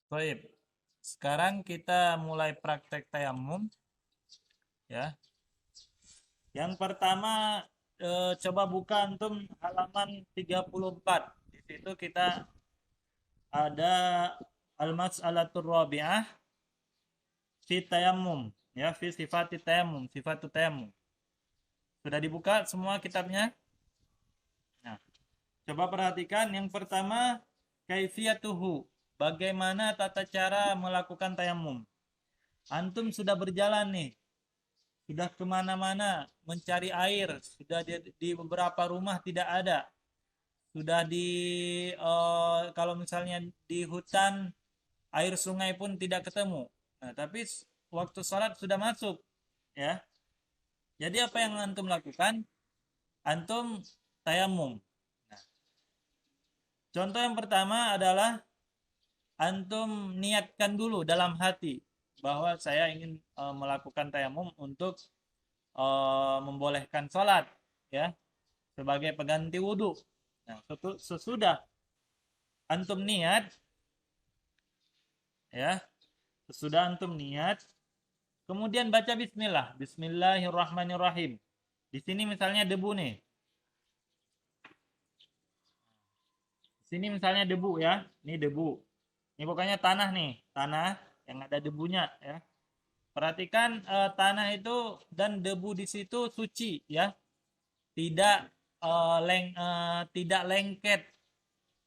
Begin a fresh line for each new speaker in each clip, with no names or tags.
Baik. Sekarang kita mulai praktek tayamum ya. Yang pertama coba buka antum halaman 34. Di situ kita ada al-mas'alatur rabi'ah fi tayammum ya, fi sifat tayammum, sifat tayammum. Sudah dibuka semua kitabnya? Nah, coba perhatikan yang pertama kaifiyatuhu. Bagaimana tata cara melakukan tayamum? Antum sudah berjalan nih, sudah kemana-mana mencari air, sudah di beberapa rumah tidak ada, sudah di kalau misalnya di hutan air sungai pun tidak ketemu. Nah, tapi waktu sholat sudah masuk, ya. Jadi apa yang antum lakukan? Antum tayamum. Nah, contoh yang pertama adalah antum niatkan dulu dalam hati bahwa saya ingin melakukan tayamum untuk membolehkan sholat, ya, sebagai pengganti wudhu. Nah, sesudah antum niat, ya, sesudah antum niat, kemudian baca Bismillah, Bismillahirrahmanirrahim. Di sini misalnya debu nih, di sini misalnya debu ya, ini debu, ini pokoknya tanah nih, tanah yang ada debunya ya. Perhatikan tanah itu dan debu di situ suci ya, tidak tidak lengket,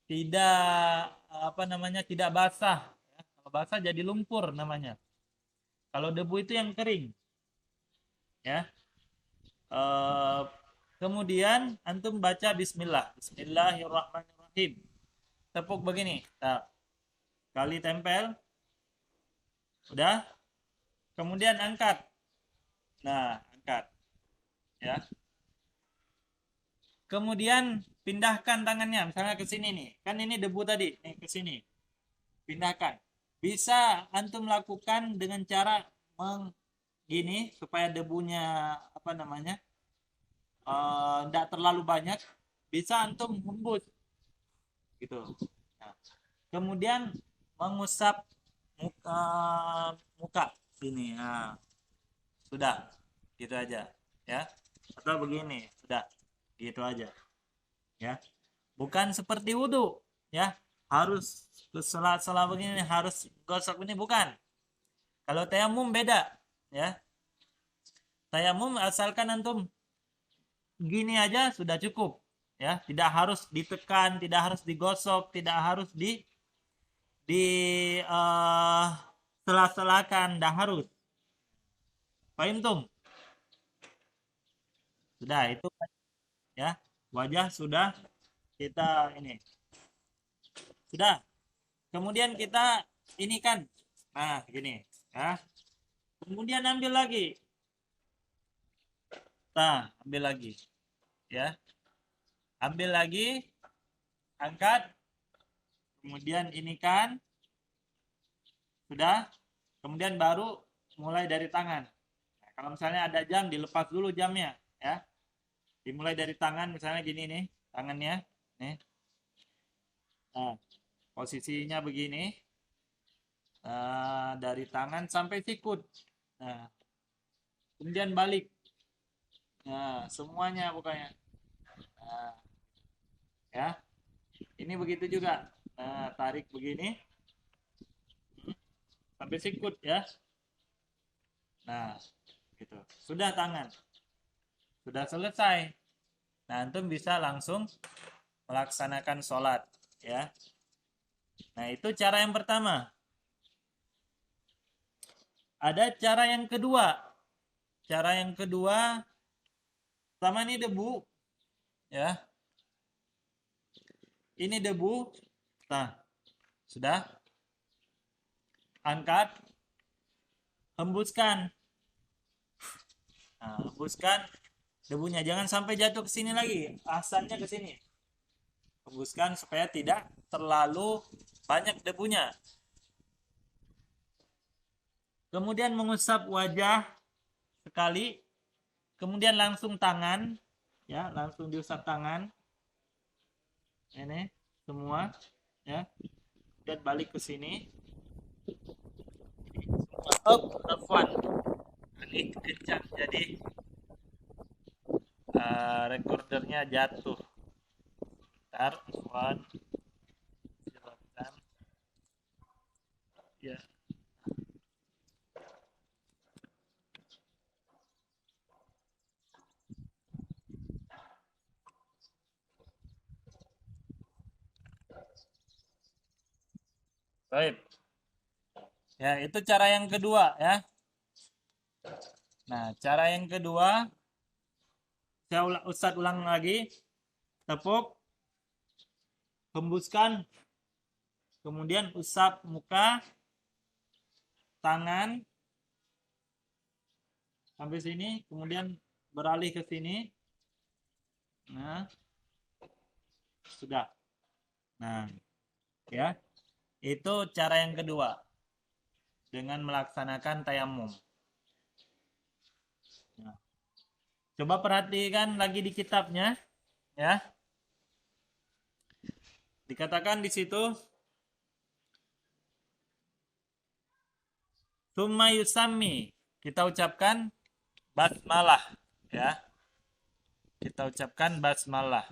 tidak apa namanya, tidak basah. Ya. Kalau basah jadi lumpur namanya. Kalau debu itu yang kering, ya. Eh, kemudian antum baca Bismillah, Bismillahirrahmanirrahim. Tepuk begini, nah, kali tempel, udah. Kemudian angkat, nah angkat, ya. Kemudian pindahkan tangannya, misalnya ke sini nih, kan ini debu tadi, nih ke sini, pindahkan. Bisa antum lakukan dengan cara gini supaya debunya apa namanya tidak terlalu banyak. Bisa antum hembus gitu. Nah, kemudian mengusap muka muka sini. Nah, sudah gitu aja ya. Atau begini, sudah gitu aja ya. Bukan seperti wudhu ya. Harus sela-sela begini, harus gosok ini, bukan. Kalau tayamum beda ya. Tayamum asalkan antum gini aja sudah cukup ya, tidak harus ditekan, tidak harus digosok, tidak harus di sela-selakan, tidak harus. Paham tuh? Sudah itu ya, wajah sudah kita ini sudah. Kemudian kita ini kan, nah gini ya. Kemudian ambil lagi, nah ambil lagi ya, ambil lagi, angkat, kemudian ini kan, sudah. Kemudian baru mulai dari tangan. Nah, kalau misalnya ada jam, dilepas dulu jamnya ya. Dimulai dari tangan, misalnya gini nih, tangannya nih. Nah, posisinya begini. Dari tangan sampai sikut. Nah, kemudian balik. Nah, semuanya pokoknya. Nah, ya. Ini begitu juga. Nah, tarik begini sampai sikut ya. Nah, gitu. Sudah tangan. Sudah selesai. Nah, antum bisa langsung melaksanakan sholat ya. Nah, itu cara yang pertama. Ada cara yang kedua. Cara yang kedua, sama ini debu ya. Ini debu. Nah, sudah. Angkat, hembuskan. Nah, hembuskan debunya, jangan sampai jatuh ke sini lagi, asalnya ke sini. Hembuskan supaya tidak terlalu banyak debunya. Kemudian mengusap wajah sekali, kemudian langsung tangan, ya, langsung diusap tangan. Ini semua, ya. Dan balik ke sini. up, Afwan. Ini kencang, jadi recordernya jatuh. Ntar, Afwan. Silakan. Ya. Baik. Ya, itu cara yang kedua ya. Nah, cara yang kedua, Ustadz ulang lagi. Tepuk, hembuskan, kemudian usap muka, tangan, sampai sini, kemudian beralih ke sini. Nah, sudah. Nah, ya. Itu cara yang kedua dengan melaksanakan tayamum. Nah, coba perhatikan lagi di kitabnya, ya. Dikatakan di situ, Tsumma yusammi. Kita ucapkan basmalah, ya. Kita ucapkan basmalah.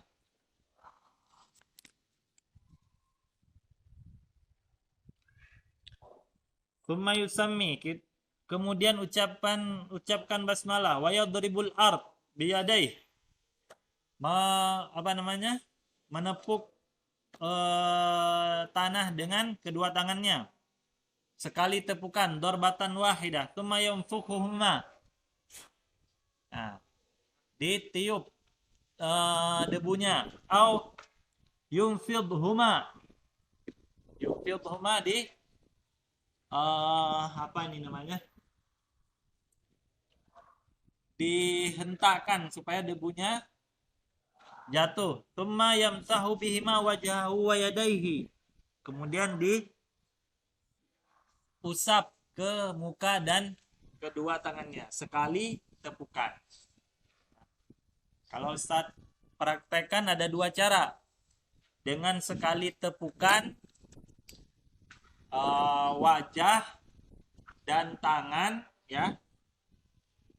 Tsumma yusammi. Kemudian ucapkan basmalah. Wa yadribul ard biyadai. Apa namanya? Menepuk tanah dengan kedua tangannya. Sekali tepukan, dorbatan wahidah. Tsumma yunfukhuhuma. Nah, ditiup debunya. Au yunfidhuma. Yunfidhuma di apa ini namanya? Dihentakkan supaya debunya jatuh. Tsumma yamsahu bihima wajhahu wa yadayhi. Kemudian diusap ke muka dan kedua tangannya sekali tepukan. Kalau Ustaz praktekkan ada dua cara. Dengan sekali tepukan wajah dan tangan, ya,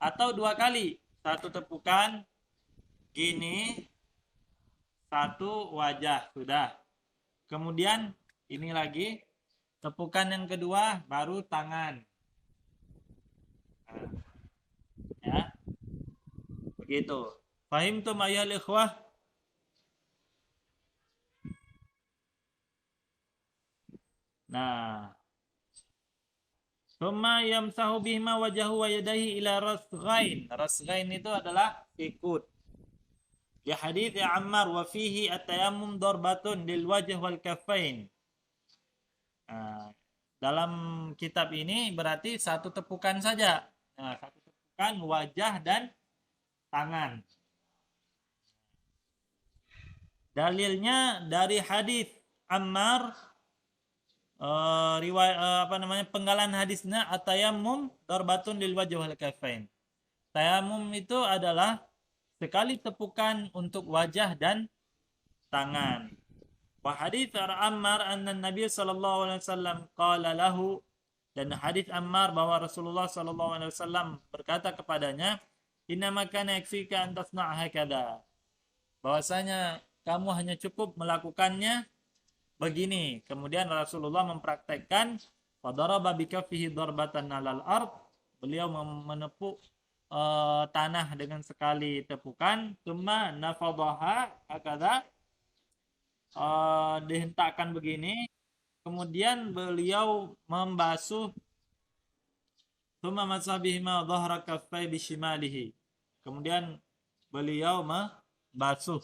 atau dua kali, satu tepukan gini, satu wajah, sudah. Kemudian ini lagi tepukan yang kedua baru tangan. Nah, ya, begitu. Fahimtum ayyuhal ikhwah? Nah, Tsumma yamsahu bihima wajahu wa yadayhi ila rasghain. Rasghain itu adalah sikut. Di hadits Ammar wa fihi at-tayammum darbatun lil wajh wal kaffain. Nah, dalam kitab ini berarti satu tepukan saja. Nah, satu tepukan wajah dan tangan. Dalilnya dari hadits Ammar, riwayat apa namanya, penggalan hadisnya at-tayammum darbatun lil wajhi wal kaffain. Tayammum itu adalah sekali tepukan untuk wajah dan tangan. Wa hadits Ammar anna Nabi sallallahu alaihi wasallam qala lahu, dan hadits Ammar bahwa Rasulullah sallallahu alaihi wasallam berkata kepadanya, inna makana yakfika an tasna'a hakadha, bahwasanya kamu hanya cukup melakukannya begini. Kemudian Rasulullah mempraktekkan fadaraba bikaffihi darbatan 'alal ard, beliau menepuk tanah dengan sekali tepukan. Tsumma nafadaha hakadha, dihentakkan begini. Kemudian beliau membasuh. Tsumma masabihima dhahra kaffai bishimalihi. Kemudian beliau membasuh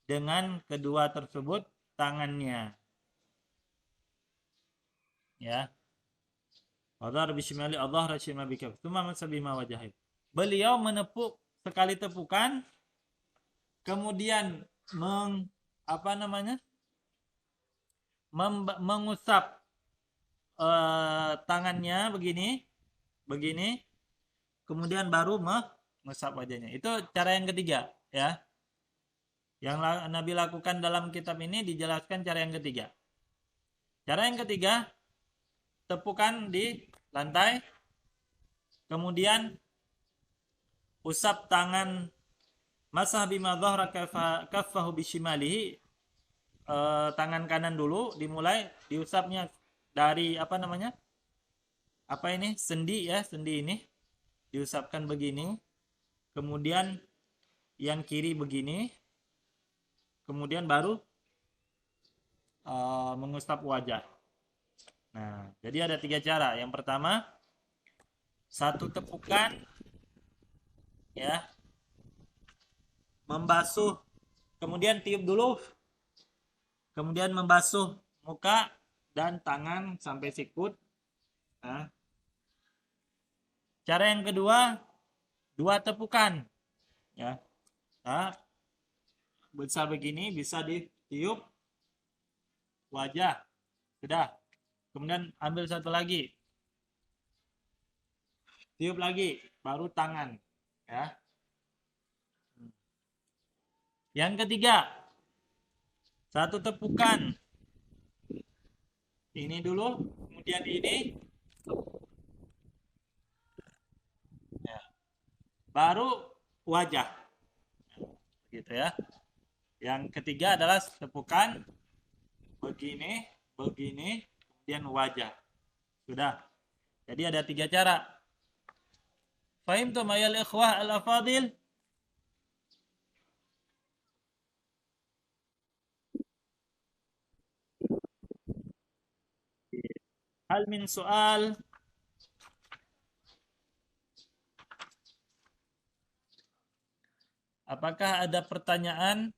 dengan kedua tersebut tangannya, ya. Wadhar bishimali adhara shima bikaf. Tsumma masabihima wajhahi. Beliau menepuk sekali tepukan, kemudian mengusap tangannya begini, kemudian baru mengusap wajahnya. Itu cara yang ketiga, ya. Yang Nabi lakukan dalam kitab ini dijelaskan cara yang ketiga. Cara yang ketiga, tepukan di lantai, Kemudian usap tangan, masah bima dhahra kaffahu bishimalihi, tangan kanan dulu dimulai diusapnya dari apa namanya? Apa ini? Sendi ya, sendi ini diusapkan begini. Kemudian yang kiri begini. Kemudian baru mengusap wajah. Nah, jadi ada 3 cara. Yang pertama, 1 tepukan ya, membasuh, kemudian tiup dulu, kemudian membasuh muka dan tangan sampai sikut. Nah, cara yang kedua, 2 tepukan ya. Nah, besar begini bisa ditiup wajah. Sudah. Kemudian ambil 1 lagi. Tiup lagi, baru tangan ya. Yang ketiga, 1 tepukan. Ini dulu, kemudian ini. Ya. Baru wajah. Gitu ya. Yang ketiga adalah tepukan begini, begini, kemudian wajah. Sudah. Jadi ada 3 cara. Fahimtum ayal ikhwah al-afadil? Hal min soal? Apakah ada pertanyaan?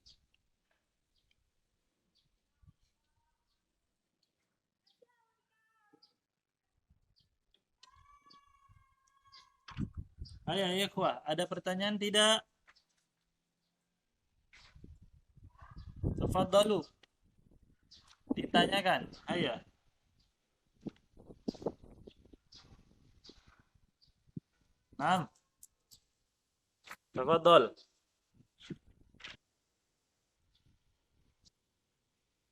Ayo ikhwah, ada pertanyaan tidak? Tafadhalu. Ditanyakan. Ayo. Naam. Tafadhal.